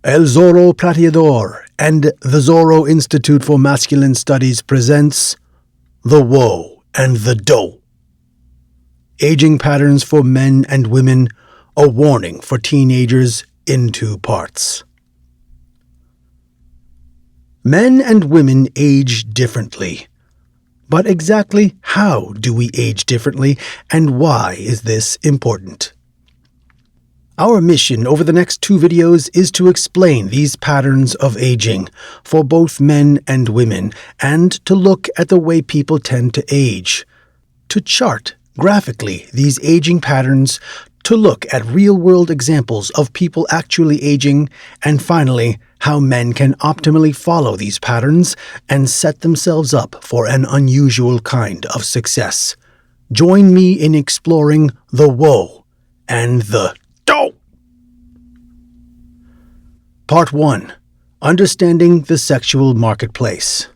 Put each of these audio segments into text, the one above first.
El Zorro Plateador and the Zorro Institute for Masculine Studies presents The Woe and the Dough. Aging Patterns for Men and Women, a Warning for Teenagers in 2 parts. Men and women age differently. But exactly how do we age differently, and why is this important? Our mission over the next 2 videos is to explain these patterns of aging for both men and women, and to look at the way people tend to age, to chart graphically these aging patterns, to look at real-world examples of people actually aging, and finally, how men can optimally follow these patterns and set themselves up for an unusual kind of success. Join me in exploring the woe and the dough. Part 1. Understanding the Sexual Marketplace.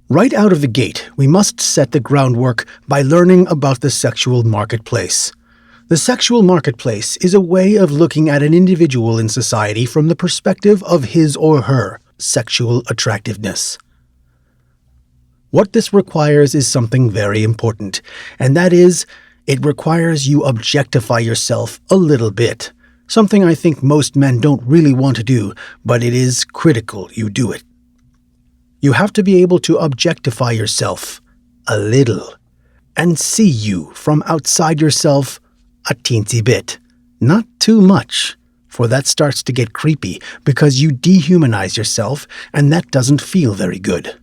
Right out of the gate, we must set the groundwork by learning about the sexual marketplace. The sexual marketplace is a way of looking at an individual in society from the perspective of his or her sexual attractiveness. What this requires is something very important, and that is, it requires you objectify yourself a little bit. Something I think most men don't really want to do, but it is critical you do it. You have to be able to objectify yourself a little, and see you from outside yourself a teensy bit. Not too much, for that starts to get creepy because you dehumanize yourself, and that doesn't feel very good.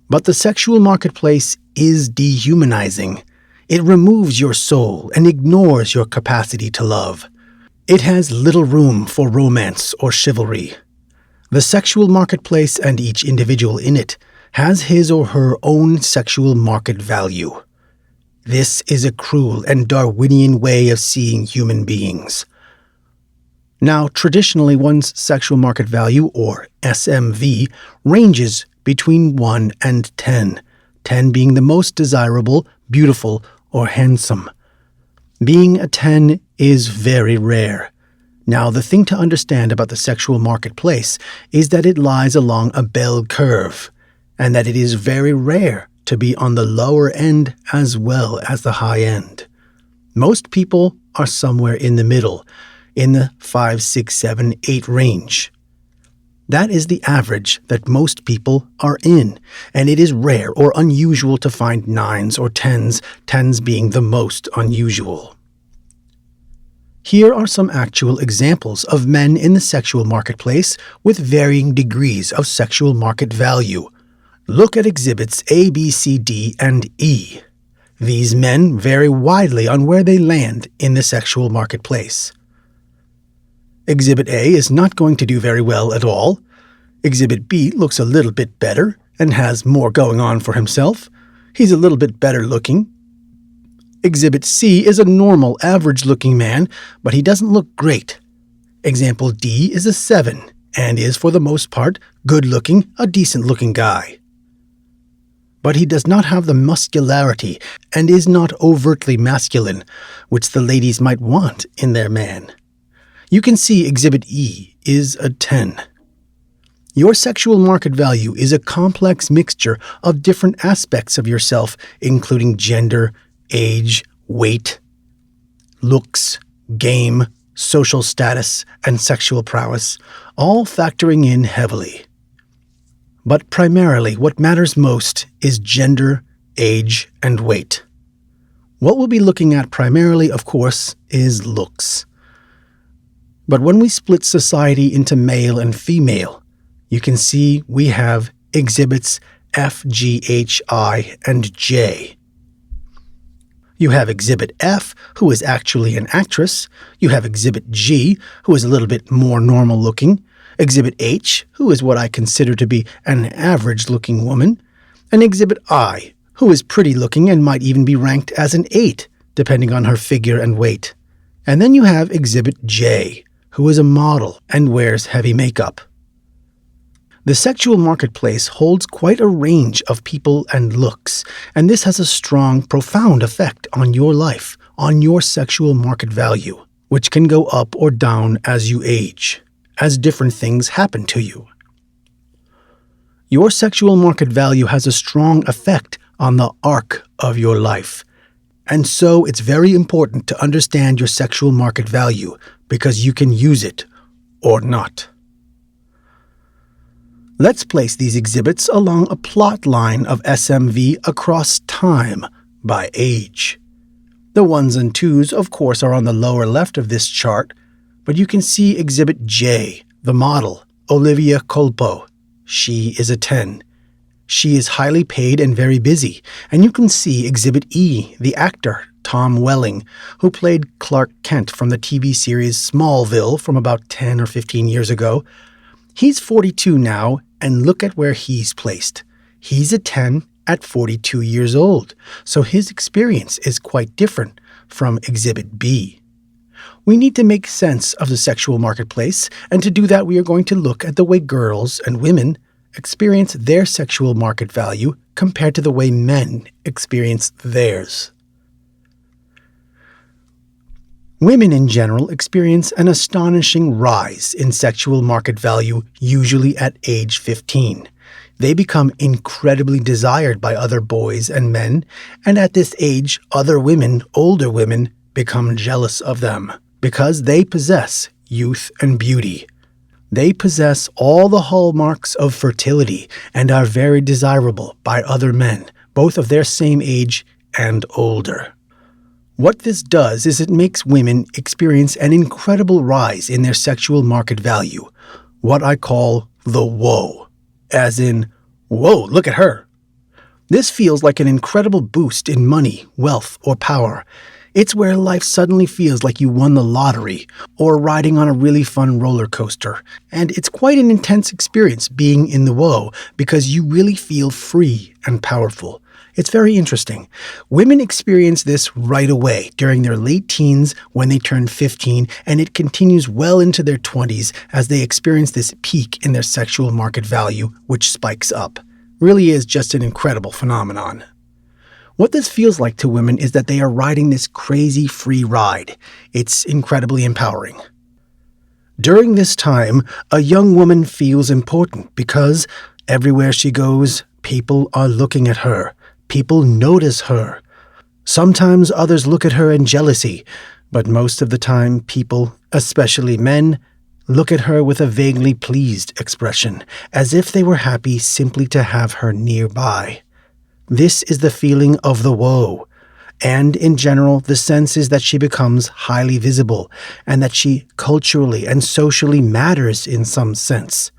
But the sexual marketplace is dehumanizing. It removes your soul and ignores your capacity to love. It has little room for romance or chivalry. The sexual marketplace and each individual in it has his or her own sexual market value. This is a cruel and Darwinian way of seeing human beings. Now, traditionally, one's sexual market value, or SMV, ranges between 1 and 10, 10 being the most desirable, beautiful, or handsome. Being a 10 is very rare. Now, the thing to understand about the sexual marketplace is that it lies along a bell curve, and that it is very rare to be on the lower end as well as the high end. Most people are somewhere in the middle, in the 5, 6, 7, 8 range. That is the average that most people are in, and it is rare or unusual to find 9s or 10s, 10s being the most unusual. Here are some actual examples of men in the sexual marketplace with varying degrees of sexual market value. Look at exhibits A, B, C, D, and E. These men vary widely on where they land in the sexual marketplace. Exhibit A is not going to do very well at all. Exhibit B looks a little bit better and has more going on for himself. He's a little bit better looking. Exhibit C is a normal, average-looking man, but he doesn't look great. Example D is a 7 and is, for the most part, good-looking, a decent-looking guy. But he does not have the muscularity and is not overtly masculine, which the ladies might want in their man. You can see Exhibit E is a 10. Your sexual market value is a complex mixture of different aspects of yourself, including gender, age, weight, looks, game, social status, and sexual prowess, all factoring in heavily. But primarily, what matters most is gender, age, and weight. What we'll be looking at primarily, of course, is looks. But when we split society into male and female, you can see we have exhibits F, G, H, I, and J. You have Exhibit F, who is actually an actress. You have Exhibit G, who is a little bit more normal-looking. Exhibit H, who is what I consider to be an average-looking woman. And Exhibit I, who is pretty-looking and might even be ranked as an 8, depending on her figure and weight. And then you have Exhibit J, who is a model and wears heavy makeup. The sexual marketplace holds quite a range of people and looks, and this has a strong, profound effect on your life, on your sexual market value. which can go up or down as you age, as different things happen to you. Your sexual market value has a strong effect on the arc of your life. And so it's very important to understand your sexual market value because you can use it or not. Let's place these exhibits along a plot line of SMV across time by age. The 1s and 2s, of course, are on the lower left of this chart, but you can see Exhibit J, the model, Olivia Culpo. She is a 10. She is highly paid and very busy, and you can see Exhibit E, the actor, Tom Welling, who played Clark Kent from the TV series Smallville from about 10 or 15 years ago. He's 42 now, and look at where he's placed. He's a 10 at 42 years old, so his experience is quite different from Exhibit B. We need to make sense of the sexual marketplace, and to do that we are going to look at the way girls and women experience their sexual market value compared to the way men experience theirs. Women in general experience an astonishing rise in sexual market value, usually at age 15. They become incredibly desired by other boys and men, and at this age, other women, older women, become jealous of them because they possess youth and beauty. They possess all the hallmarks of fertility and are very desirable by other men, both of their same age and older. What this does is it makes women experience an incredible rise in their sexual market value, what I call the whoa, as in, whoa, look at her. This feels like an incredible boost in money, wealth, or power. It's where life suddenly feels like you won the lottery or riding on a really fun roller coaster. And it's quite an intense experience being in the whoa because you really feel free and powerful. It's very interesting. Women experience this right away during their late teens when they turn 15, and it continues well into their 20s as they experience this peak in their sexual market value, which spikes up. Really is just an incredible phenomenon. What this feels like to women is that they are riding this crazy free ride. It's incredibly empowering. During this time, a young woman feels important because everywhere she goes, people are looking at her. People notice her. Sometimes others look at her in jealousy, but most of the time people, especially men, look at her with a vaguely pleased expression, as if they were happy simply to have her nearby. This is the feeling of the whoa, and in general the sense is that she becomes highly visible and that she culturally and socially matters in some sense.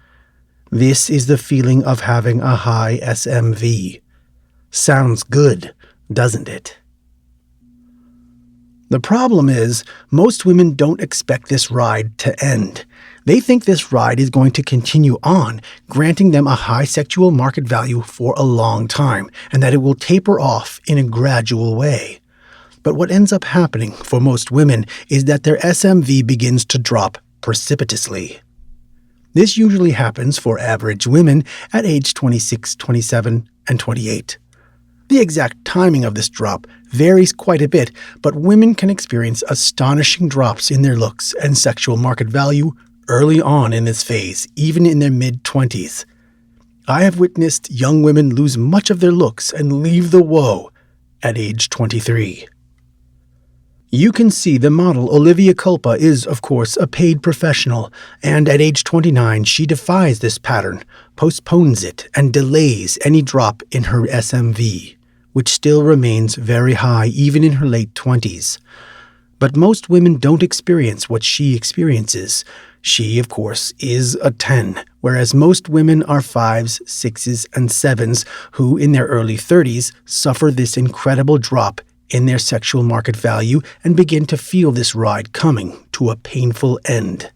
This is the feeling of having a high SMV. Sounds good, doesn't it? The problem is, most women don't expect this ride to end. They think this ride is going to continue on, granting them a high sexual market value for a long time, and that it will taper off in a gradual way. But what ends up happening for most women is that their SMV begins to drop precipitously. This usually happens for average women at age 26, 27, and 28. The exact timing of this drop varies quite a bit, but women can experience astonishing drops in their looks and sexual market value early on in this phase, even in their mid-20s. I have witnessed young women lose much of their looks and leave the whoa at age 23. You can see the model Olivia Culpo is, of course, a paid professional, and at age 29 she defies this pattern, postpones it, and delays any drop in her SMV, which still remains very high even in her late 20s. But most women don't experience what she experiences. She, of course, is a 10, whereas most women are 5s, 6s, and 7s who, in their early 30s, suffer this incredible drop in their sexual market value and begin to feel this ride coming to a painful end.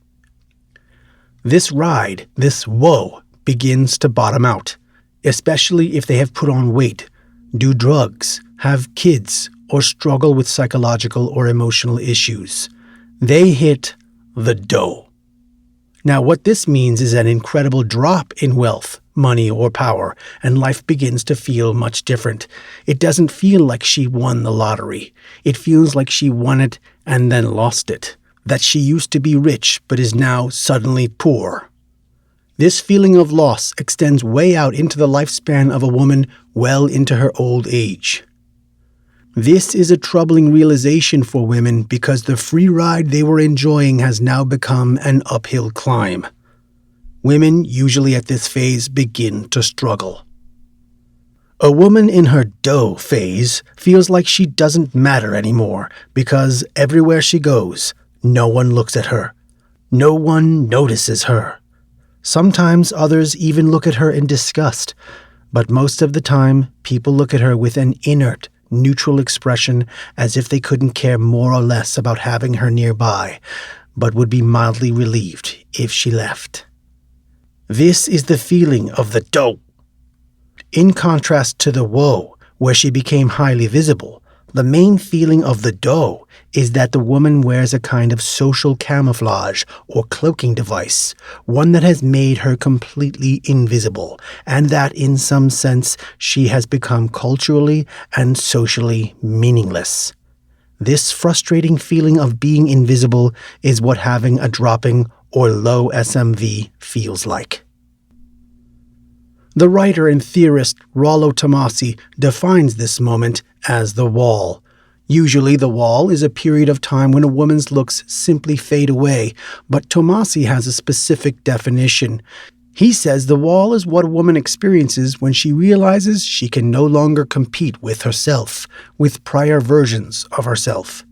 This ride, this whoa, begins to bottom out, especially if they have put on weight, do drugs, have kids, or struggle with psychological or emotional issues. They hit the dough. Now, what this means is an incredible drop in wealth, money, or power, and life begins to feel much different. It doesn't feel like she won the lottery. It feels like she won it and then lost it. that she used to be rich but is now suddenly poor. This feeling of loss extends way out into the lifespan of a woman well into her old age. This is a troubling realization for women because the free ride they were enjoying has now become an uphill climb. Women usually at this phase begin to struggle. A woman in her dough phase feels like she doesn't matter anymore because everywhere she goes, no one looks at her. No one notices her. Sometimes others even look at her in disgust, but most of the time people look at her with an inert, neutral expression as if they couldn't care more or less about having her nearby, but would be mildly relieved if she left. This is the feeling of the dough. In contrast to the woe, where she became highly visible, the main feeling of the dough is that the woman wears a kind of social camouflage or cloaking device, one that has made her completely invisible, and that in some sense she has become culturally and socially meaningless. This frustrating feeling of being invisible is what having a dropping or low SMV feels like. The writer and theorist Rollo Tomassi defines this moment as the wall. Usually the wall is a period of time when a woman's looks simply fade away, but Tomassi has a specific definition. He says the wall is what a woman experiences when she realizes she can no longer compete with herself, with prior versions of herself.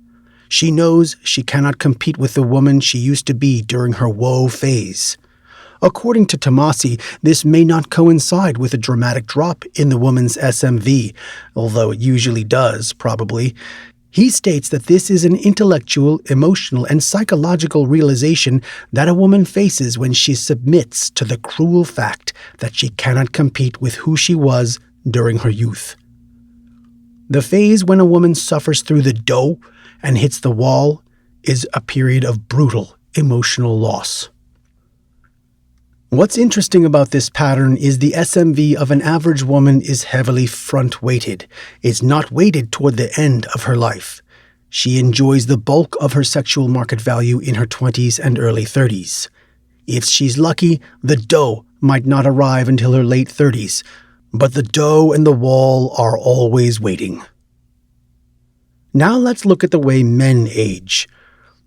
She knows she cannot compete with the woman she used to be during her woe phase. According to Tomassi, this may not coincide with a dramatic drop in the woman's SMV, although it usually does, probably. He states that this is an intellectual, emotional, and psychological realization that a woman faces when she submits to the cruel fact that she cannot compete with who she was during her youth. The phase when a woman suffers through the dough and hits the wall is a period of brutal emotional loss. What's interesting about this pattern is the SMV of an average woman is heavily front-weighted. It's not weighted toward the end of her life. She enjoys the bulk of her sexual market value in her 20s and early 30s. If she's lucky, the dough might not arrive until her late 30s, but the dough and the wall are always waiting. Now let's look at the way men age.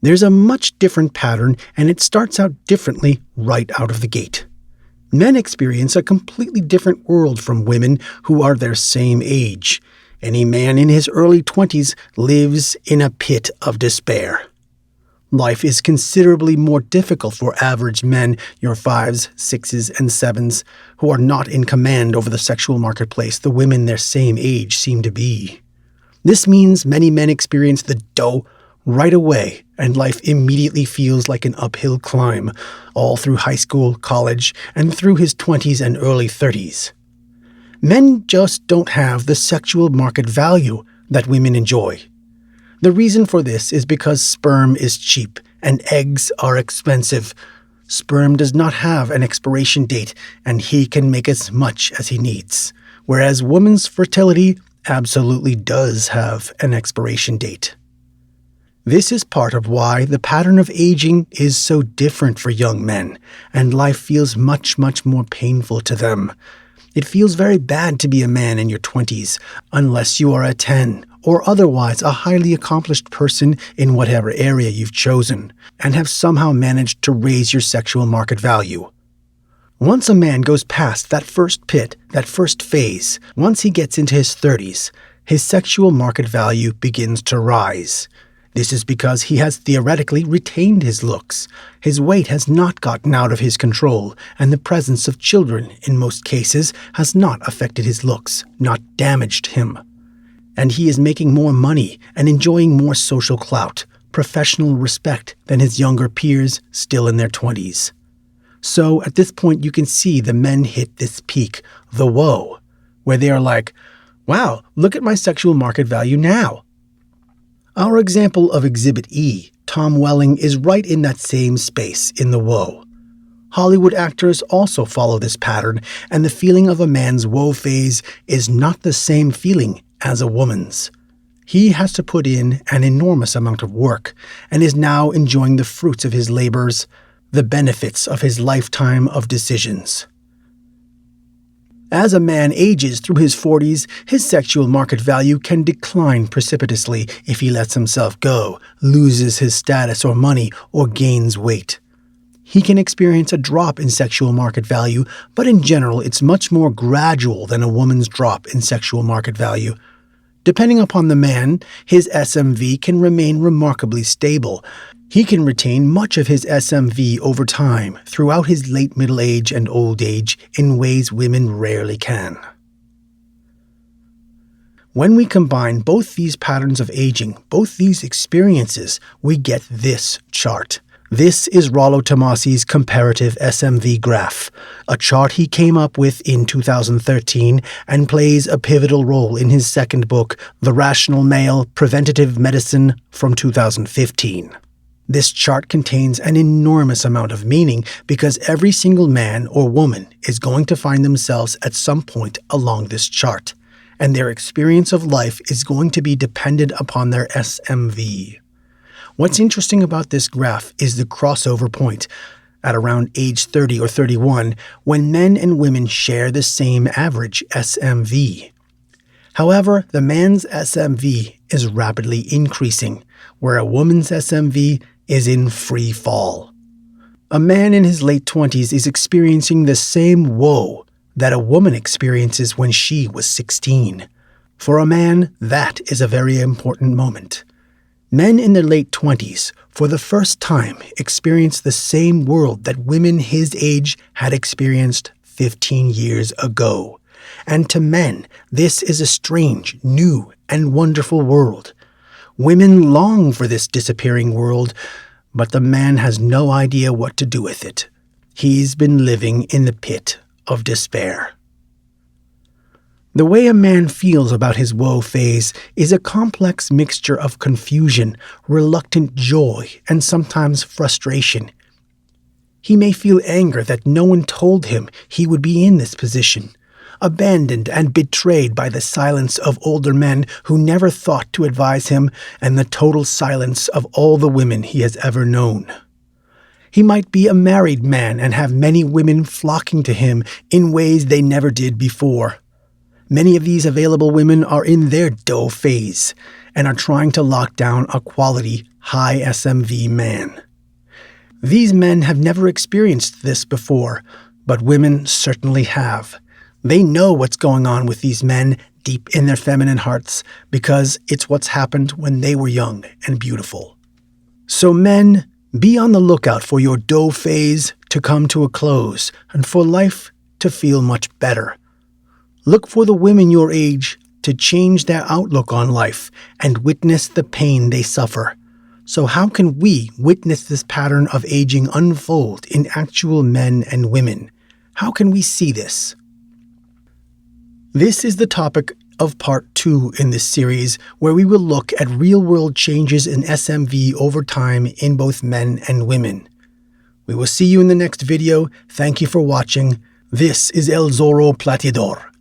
There's a much different pattern, and it starts out differently right out of the gate. Men experience a completely different world from women who are their same age. Any man in his early 20s lives in a pit of despair. Life is considerably more difficult for average men, your 5s, 6s, and 7s, who are not in command over the sexual marketplace the women their same age seem to be. This means many men experience the dough right away, and life immediately feels like an uphill climb, all through high school, college, and through his 20s and early 30s. Men just don't have the sexual market value that women enjoy. The reason for this is because sperm is cheap and eggs are expensive. Sperm does not have an expiration date, and he can make as much as he needs, whereas woman's fertility absolutely does have an expiration date. This is part of why the pattern of aging is so different for young men, and life feels much, much more painful to them. It feels very bad to be a man in your 20s, unless you are a 10 or otherwise a highly accomplished person in whatever area you've chosen, and have somehow managed to raise your sexual market value. Once a man goes past that first pit, that first phase, once he gets into his 30s, his sexual market value begins to rise. This is because he has theoretically retained his looks. His weight has not gotten out of his control, and the presence of children, in most cases, has not affected his looks, not damaged him. And he is making more money and enjoying more social clout, professional respect than his younger peers still in their 20s. So at this point you can see the men hit this peak, the woe, where they are like, wow, look at my sexual market value now. Our example of Exhibit E, Tom Welling, is right in that same space in the woe. Hollywood actors also follow this pattern, and the feeling of a man's woe phase is not the same feeling as a woman's. He has to put in an enormous amount of work and is now enjoying the fruits of his labors, the benefits of his lifetime of decisions. As a man ages through his 40s, his sexual market value can decline precipitously if he lets himself go, loses his status or money, or gains weight. He can experience a drop in sexual market value, but in general it's much more gradual than a woman's drop in sexual market value. Depending upon the man, his SMV can remain remarkably stable. He can retain much of his SMV over time, throughout his late middle age and old age, in ways women rarely can. When we combine both these patterns of aging, both these experiences, we get this chart. This is Rollo Tomasi's comparative SMV graph, a chart he came up with in 2013 and plays a pivotal role in his second book, The Rational Male: Preventative Medicine, from 2015. This chart contains an enormous amount of meaning because every single man or woman is going to find themselves at some point along this chart, and their experience of life is going to be dependent upon their SMV. What's interesting about this graph is the crossover point, at around age 30 or 31, when men and women share the same average SMV. However, the man's SMV is rapidly increasing, where a woman's SMV is in free fall. A man in his late 20s is experiencing the same woe that a woman experiences when she was 16. For a man, that is a very important moment. Men in their late 20s, for the first time, experience the same world that women his age had experienced 15 years ago. And to men, this is a strange, new, and wonderful world. Women long for this disappearing world, but the man has no idea what to do with it. He's been living in the pit of despair. The way a man feels about his woe phase is a complex mixture of confusion, reluctant joy, and sometimes frustration. He may feel anger that no one told him he would be in this position, abandoned and betrayed by the silence of older men who never thought to advise him, and the total silence of all the women he has ever known. He might be a married man and have many women flocking to him in ways they never did before. Many of these available women are in their dough phase and are trying to lock down a quality, high SMV man. These men have never experienced this before, but women certainly have. They know what's going on with these men deep in their feminine hearts because it's what's happened when they were young and beautiful. So men, be on the lookout for your dough phase to come to a close and for life to feel much better. Look for the women your age to change their outlook on life and witness the pain they suffer. So how can we witness this pattern of aging unfold in actual men and women? How can we see this? This is the topic of part 2 in this series, where we will look at real-world changes in SMV over time in both men and women. We will see you in the next video. Thank you for watching. This is El Zorro Platidor.